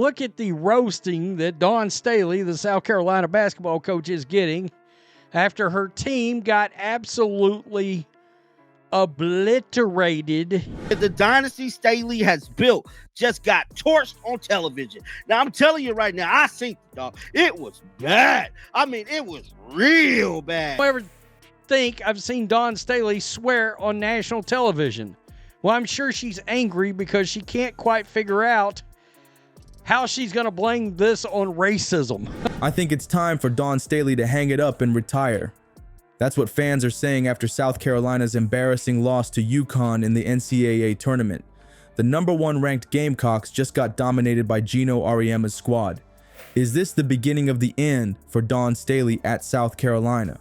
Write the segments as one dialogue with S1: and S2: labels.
S1: Look at the roasting that Dawn Staley, the South Carolina basketball coach, is getting after her team got absolutely obliterated.
S2: The dynasty Staley has built just got torched on television. Now, I'm telling you right now, I seen it, dog. It was bad. I mean, it was real bad.
S1: I don't ever think I've seen Dawn Staley swear on national television. Well, I'm sure she's angry because she can't quite figure out how she's going to blame this on racism.
S3: I think it's time for Dawn Staley to hang it up and retire. That's what fans are saying after South Carolina's embarrassing loss to UConn in the NCAA tournament. The #1 ranked Gamecocks just got dominated by Geno Auriemma's squad. Is this the beginning of the end for Dawn Staley at South Carolina?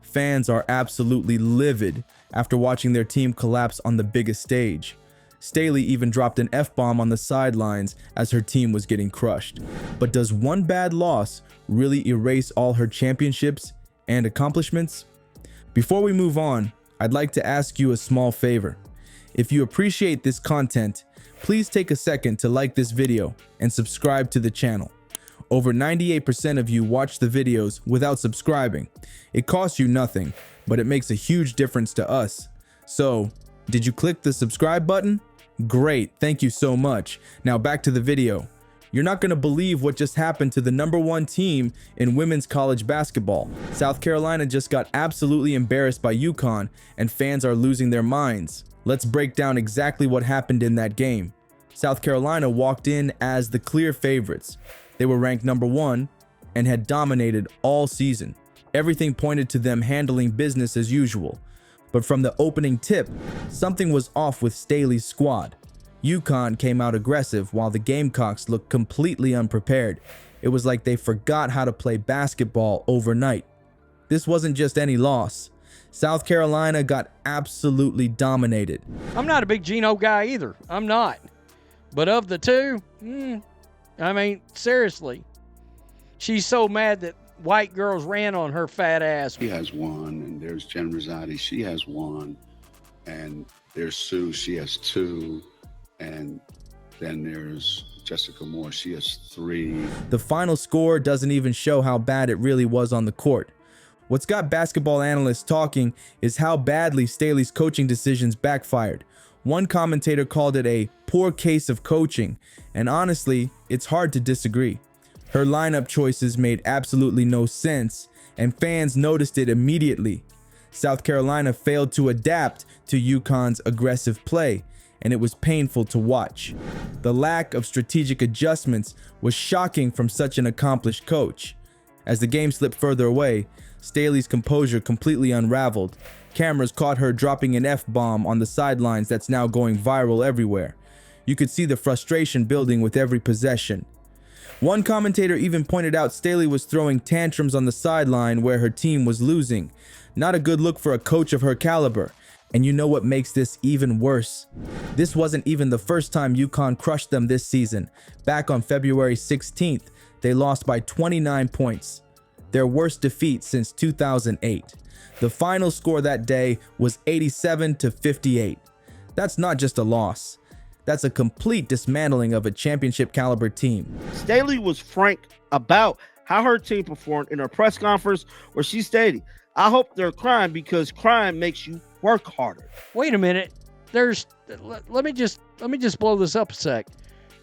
S3: Fans are absolutely livid after watching their team collapse on the biggest stage. Staley even dropped an F-bomb on the sidelines as her team was getting crushed. But does one bad loss really erase all her championships and accomplishments? Before we move on, I'd like to ask you a small favor. If you appreciate this content, please take a second to like this video and subscribe to the channel. Over 98% of you watch the videos without subscribing. It costs you nothing, but it makes a huge difference to us. So, did you click the subscribe button? Great, thank you so much. Now back to the video. You're not going to believe what just happened to the #1 team in women's college basketball. South Carolina just got absolutely embarrassed by UConn, and fans are losing their minds. Let's break down exactly what happened in that game. South Carolina walked in as the clear favorites. They were ranked #1 and had dominated all season. Everything pointed to them handling business as usual. But from the opening tip, something was off with Staley's squad. UConn came out aggressive while the Gamecocks looked completely unprepared. It was like they forgot how to play basketball overnight. This wasn't just any loss. South Carolina got absolutely dominated.
S1: I'm not a big Geno guy either. I'm not. But of the two, I mean, seriously. She's so mad that white girls ran on her fat ass.
S4: She has one, and there's Jen Rosati, she has one, and there's Sue, she has two, and then there's Jessica Moore, she has 3.
S3: The final score doesn't even show how bad it really was on the court. What's got basketball analysts talking is how badly Staley's coaching decisions backfired. One commentator called it a poor case of coaching, and honestly, it's hard to disagree. Her lineup choices made absolutely no sense, and fans noticed it immediately. South Carolina failed to adapt to UConn's aggressive play, and it was painful to watch. The lack of strategic adjustments was shocking from such an accomplished coach. As the game slipped further away, Staley's composure completely unraveled. Cameras caught her dropping an F-bomb on the sidelines that's now going viral everywhere. You could see the frustration building with every possession. One commentator even pointed out Staley was throwing tantrums on the sideline where her team was losing. Not a good look for a coach of her caliber. And you know what makes this even worse? This wasn't even the first time UConn crushed them this season. Back on February 16th, they lost by 29 points. Their worst defeat since 2008. The final score that day was 87-58. That's not just a loss. That's a complete dismantling of a championship caliber team.
S2: Staley was frank about how her team performed in her press conference, where she stated, "I hope they're crying because crying makes you work harder."
S1: Wait a minute. Let me just blow this up a sec.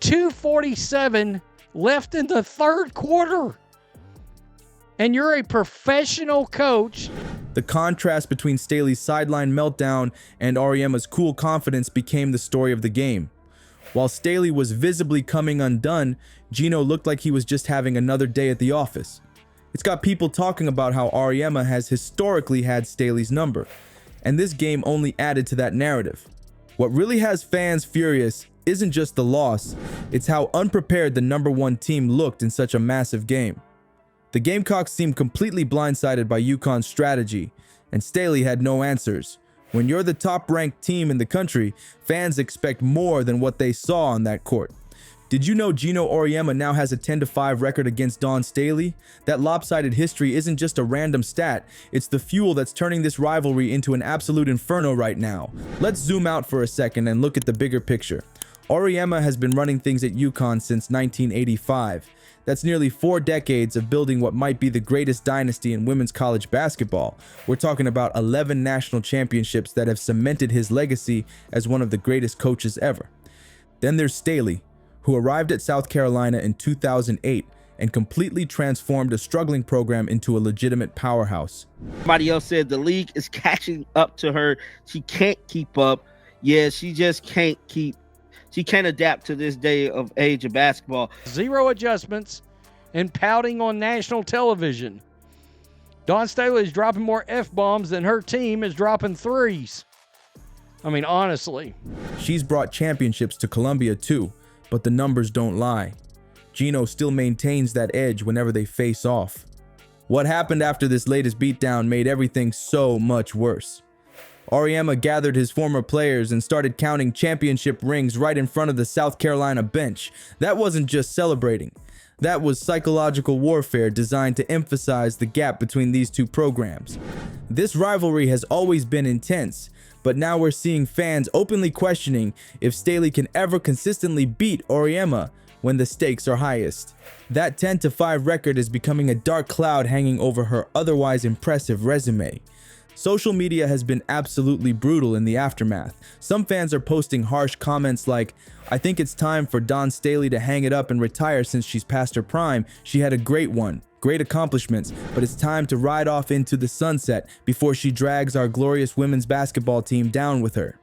S1: 2:47 left in the third quarter. And you're a professional coach.
S3: The contrast between Staley's sideline meltdown and Auriemma's cool confidence became the story of the game. While Staley was visibly coming undone, Geno looked like he was just having another day at the office. It's got people talking about how Auriemma has historically had Staley's number, and this game only added to that narrative. What really has fans furious isn't just the loss, it's how unprepared the #1 team looked in such a massive game. The Gamecocks seemed completely blindsided by UConn's strategy, and Staley had no answers. When you're the top-ranked team in the country, fans expect more than what they saw on that court. Did you know Geno Auriemma now has a 10-5 record against Dawn Staley? That lopsided history isn't just a random stat, it's the fuel that's turning this rivalry into an absolute inferno right now. Let's zoom out for a second and look at the bigger picture. Auriemma has been running things at UConn since 1985. That's nearly 4 decades of building what might be the greatest dynasty in women's college basketball. We're talking about 11 national championships that have cemented his legacy as one of the greatest coaches ever. Then there's Staley, who arrived at South Carolina in 2008 and completely transformed a struggling program into a legitimate powerhouse.
S2: Somebody else said the league is catching up to her. She can't keep up. Yeah, she just can't adapt to this day of age of basketball.
S1: 0 adjustments and pouting on national television. Dawn Staley is dropping more F-bombs than her team is dropping threes. I mean, honestly.
S3: She's brought championships to Columbia too, but the numbers don't lie. Gino still maintains that edge whenever they face off. What happened after this latest beatdown made everything so much worse. Auriemma gathered his former players and started counting championship rings right in front of the South Carolina bench. That wasn't just celebrating. That was psychological warfare designed to emphasize the gap between these two programs. This rivalry has always been intense, but now we're seeing fans openly questioning if Staley can ever consistently beat Auriemma when the stakes are highest. That 10-5 record is becoming a dark cloud hanging over her otherwise impressive resume. Social media has been absolutely brutal in the aftermath. Some fans are posting harsh comments like, "I think it's time for Dawn Staley to hang it up and retire since she's past her prime. She had a great one, great accomplishments, but it's time to ride off into the sunset before she drags our glorious women's basketball team down with her."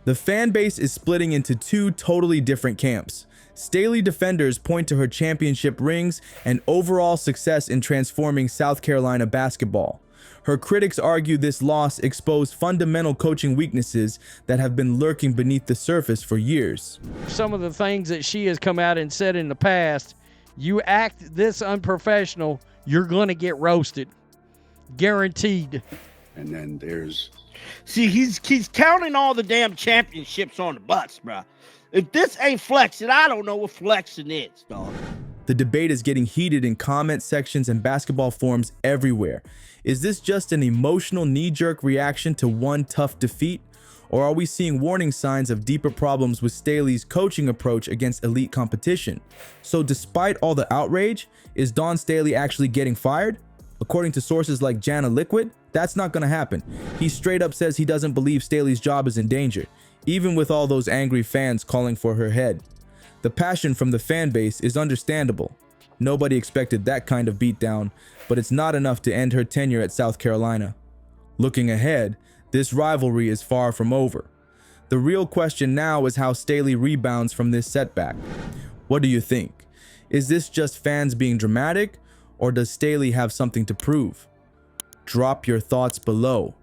S3: The fan base is splitting into 2 totally different camps. Staley defenders point to her championship rings and overall success in transforming South Carolina basketball. Her critics argue this loss exposed fundamental coaching weaknesses that have been lurking beneath the surface for years.
S1: Some of the things that she has come out and said in the past, you act this unprofessional, you're going to get roasted. Guaranteed.
S4: And then there's
S2: See, he's counting all the damn championships on the bus, bro. If this ain't flexing, I don't know what flexing is, dog.
S3: The debate is getting heated in comment sections and basketball forums everywhere. Is this just an emotional knee-jerk reaction to one tough defeat? Or are we seeing warning signs of deeper problems with Staley's coaching approach against elite competition? So despite all the outrage, is Dawn Staley actually getting fired? According to sources like Jana Liquid, that's not gonna happen. He straight up says he doesn't believe Staley's job is in danger, even with all those angry fans calling for her head. The passion from the fan base is understandable. Nobody expected that kind of beatdown, but it's not enough to end her tenure at South Carolina. Looking ahead, this rivalry is far from over. The real question now is how Staley rebounds from this setback. What do you think? Is this just fans being dramatic, or does Staley have something to prove? Drop your thoughts below.